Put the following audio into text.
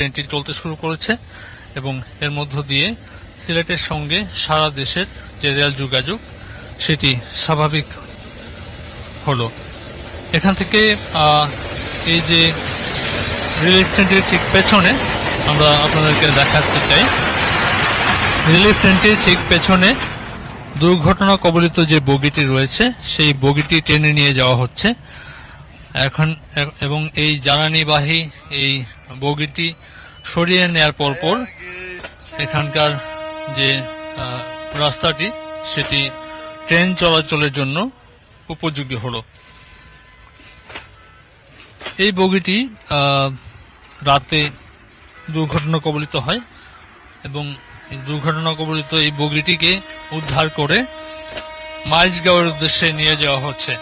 ট্রেনটি চলতে শুরু করেছে এবং এর মধ্য দিয়ে সিলেটের সঙ্গে সারা দেশের যে রেল যোগাযোগ সেটি স্বাভাবিক হলো। এখান থেকে এই যে রিলিফ ট্রেনটির ঠিক পেছনে আমরা আপনাদেরকে দেখাতে চাই, রিলিফ ট্রেনটির ঠিক পেছনে দুর্ঘটনা কবলিত যে বগিটি রয়েছে সেই বগিটি টেনে নিয়ে যাওয়া হচ্ছে এখন, এবং এই জ্বালানিবাহী এই বগিটি সরিয়ে নেয়ার পরপর এখানকার যে রাস্তাটি সেটি ট্রেন চলাচলের জন্য উপযোগী হলো। এই বগিটি রাতে দুর্ঘটনা কবলিত হয় এবং দুর্ঘটনা কবলিত এই বগিটিকে উদ্ধার করে মাইজগাঁওয়ের উদ্দেশ্যে নিয়ে যাওয়া হচ্ছে।